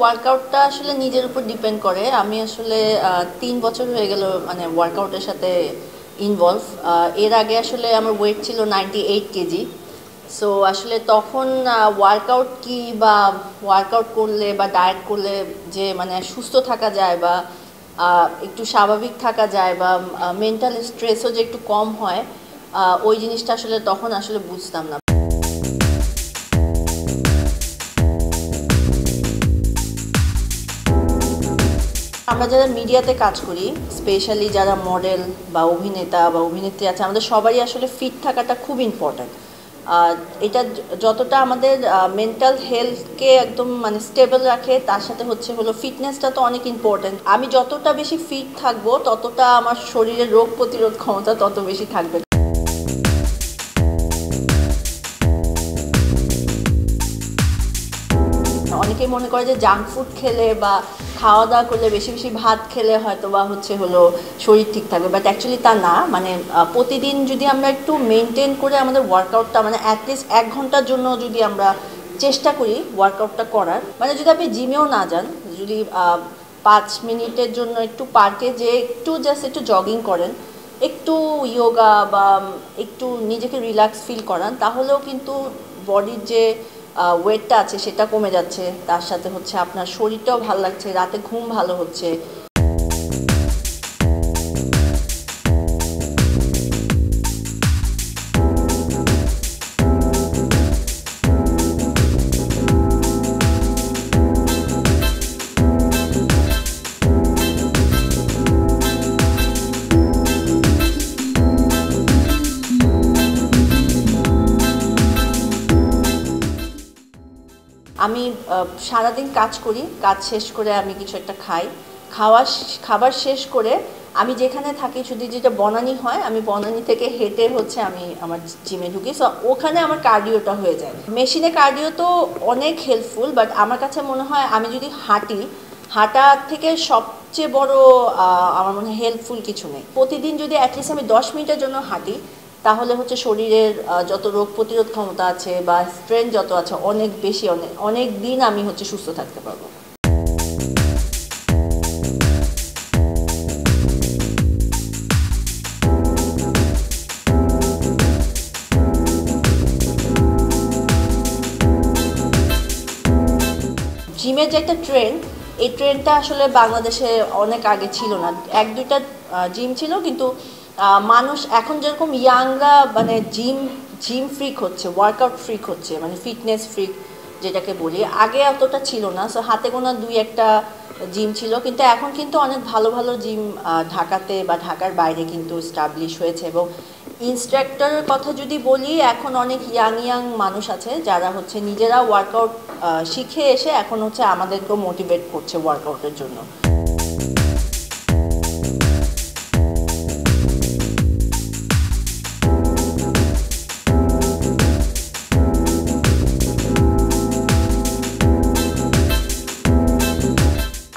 ওয়ার্কআউটটা আসলে নিজের উপর ডিপেন্ড করে। আমি আসলে ৩ বছর হয়ে গেল মানে ওয়ার্কআউটের সাথে ইনভলভ। এর আগে আসলে আমার ওয়েট ছিল 98 কেজি। সো আসলে তখন ওয়ার্কআউট কি বা ওয়ার্কআউট করলে বা ডায়েট করলে যে মানে সুস্থ থাকা যায় বা একটু স্বাভাবিক থাকা যায় বা মেন্টাল স্ট্রেসও যে একটু কম হয়, ওই জিনিসটা আসলে তখন আসলে বুঝতাম না। আমরা যারা মিডিয়াতে কাজ করি, স্পেশালি যারা মডেল বা অভিনেতা বা অভিনেত্রী আছে, আমাদের সবারই আসলে ফিট থাকাটা খুব ইম্পর্ট্যান্ট। এটা যতটা আমাদের মেন্টাল হেলথকে একদম মানে স্টেবল রাখে, তার সাথে হলো ফিটনেসটা তো অনেক ইম্পর্ট্যান্ট। আমি যতটা বেশি ফিট থাকবো ততটা আমার শরীরের রোগ প্রতিরোধ ক্ষমতা তত বেশি থাকবে। অনেকেই মনে করে যে জাঙ্ক ফুড খেলে বা খাওয়া দাওয়া করলে বেশি বেশি ভাত খেলে হয়তো বা শরীর ঠিক থাকবে, বাট অ্যাকচুয়ালি তা না। মানে প্রতিদিন যদি আমরা একটু মেনটেন করে আমাদের ওয়ার্কআউটটা মানে অ্যাটলিস্ট 1 ঘন্টার জন্য যদি আমরা চেষ্টা করি ওয়ার্কআউটটা করার, মানে যদি আপনি জিমেও না যান, যদি 5 মিনিটের জন্য একটু পার্কে যে একটু জাস্ট একটু জগিং করেন, একটু ইয়োগা বা একটু নিজেকে রিল্যাক্স ফিল করান, তাহলেও কিন্তু বডির যে ওয়েটটা আছে সেটা কমে যাচ্ছে। তার সাথে আপনার শরীরটাও ভালো লাগছে, রাতে ঘুম ভালো হচ্ছে। আমি সারাদিন কাজ করি, কাজ শেষ করে আমি কিছু একটা খাই। খাবার শেষ করে আমি যেখানে থাকি, যদি যেটা বনানী হয়, আমি বনানী থেকে হেঁটে আমি আমার জিমে ঢুকি। সো ওখানে আমার কার্ডিওটা হয়ে যায়। মেশিনে কার্ডিও তো অনেক হেল্পফুল, বাট আমার কাছে মনে হয় আমি যদি হাঁটা থেকে সবচেয়ে বড় আমার মনে হয় হেল্পফুল কিছু নেই। প্রতিদিন যদি অ্যাটলিস্ট আমি 10 মিনিটের জন্য হাঁটি, তাহলে শরীরের যত রোগ প্রতিরোধ ক্ষমতা আছে বা স্ট্রেংথ যত আছে অনেক বেশি, অনেক দিন আমি সুস্থ থাকতে পারবো। জিমের যে একটা ট্রেন্ড, এই ট্রেন্ডটা আসলে বাংলাদেশে অনেক আগে ছিল না। 1-2টা জিম ছিল, কিন্তু মানুষ এখন যেরকম ইয়াংরা মানে জিম ফ্রিক হচ্ছে, ওয়ার্কআউট ফ্রিক হচ্ছে, মানে ফিটনেস ফ্রিক যেটাকে বলি, আগে অতটা ছিল না। সো হাতে গোনা 2-1টা জিম ছিল, কিন্তু এখন কিন্তু অনেক ভালো ভালো জিম ঢাকাতে বা ঢাকার বাইরে কিন্তু এস্টাবলিশ হয়েছে। এবং ইনস্ট্রাক্টরের কথা যদি বলি, এখন অনেক ইয়াং মানুষ আছে যারা নিজেরা ওয়ার্কআউট শিখে এসে এখন আমাদেরকেও মোটিভেট করছে ওয়ার্কআউটের জন্য।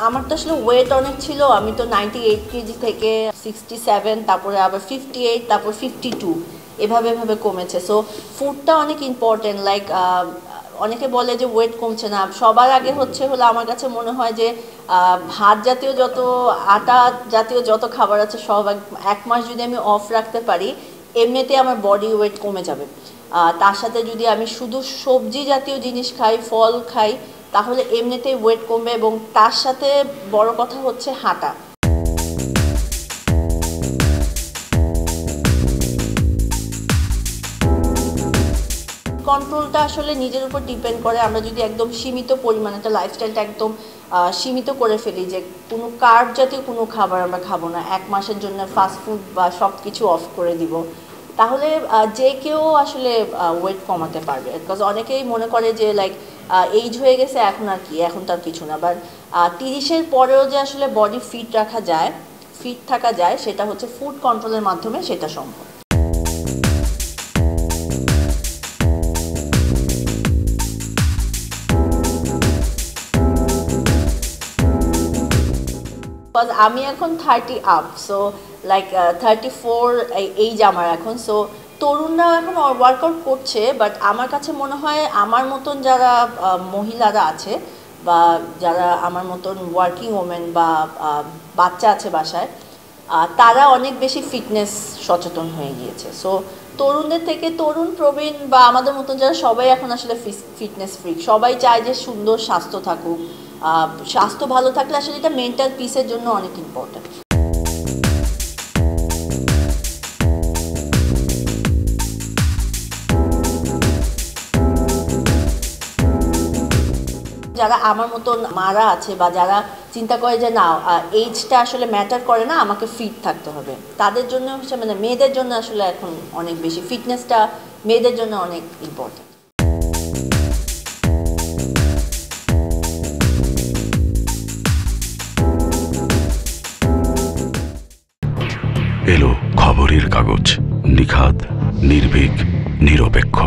আমার তো আসলে ওয়েট অনেক ছিল। আমি তো 98 কেজি থেকে 67, তারপরে আবার 58, তারপর 52, এভাবে কমেছে। সো ফুডটা অনেক ইম্পর্টেন্ট। লাইক অনেকে বলে যে ওয়েট কমছে না, সবার আগে আমার কাছে মনে হয় যে ভাত জাতীয় যত, আটা জাতীয় যত খাবার আছে সব 1 মাস যদি আমি অফ রাখতে পারি, এমনিতে আমার বডি ওয়েট কমে যাবে। তার সাথে যদি আমি শুধু সবজি জাতীয় জিনিস খাই, ফল খাই, তাহলে এমনিতেই ওয়েট কমবে। এবং তার সাথে বড় কথা হাঁটা। কন্ট্রোলটা আসলে নিজের উপর ডিপেন্ড করে। আমরা যদি একদম সীমিত পরিমাণে একটা লাইফস্টাইলটা একদম সীমিত করে ফেলি, যে কোনো কার্ব জাতীয় কোনো খাবার আমরা খাবো না, 1 মাসের জন্য ফাস্টফুড বা সব কিছু অফ করে দিব, তাহলে যে কেউ আসলে ওয়েট কমাতে পারবে। বিকজ অনেকেই মনে করে যে লাইক এইজ হয়ে গেছে, এখন আর কি, এখন তার কিছু না। বাট 30-এর পরেও যে আসলে বডি ফিট থাকা যায়, সেটা ফুড কন্ট্রোলের মাধ্যমে সেটা সম্ভব। আমি এখন 30 আপ, সো লাইক 34 এইজ আমার এখন। সো তরুণরা এখন ওয়ার্কআউট করছে, বাট আমার কাছে মনে হয় আমার মতন যারা মহিলারা আছে বা যারা আমার মতন ওয়ার্কিং ওমেন বা বাচ্চা আছে বাসায়, তারা অনেক বেশি ফিটনেস সচেতন হয়ে গিয়েছে। সো তরুণদের থেকে তরুণ, প্রবীণ বা আমাদের মতন যারা, সবাই এখন আসলে ফিটনেস ফ্রিক। সবাই চায় যে সুন্দর স্বাস্থ্য থাকুক। স্বাস্থ্য ভালো থাকলে আসলে এটা মেন্টাল পিসের জন্য অনেক ইম্পর্ট্যান্ট। যারা আমার মতন মারা আছে বা যারা চিন্তা করে যে না এইজটা আসলে ম্যাটার করে না, আমাকে ফিট থাকতে হবে, তাদের জন্য হচ্ছে মানে মেয়েদের জন্য আসলে এখন অনেক বেশি ফিটনেসটা মেয়েদের জন্য অনেক ইম্পর্টেন্ট। এলো খবরের কাগজ, নিখাত, নির্ভীক, নিরপেক্ষ।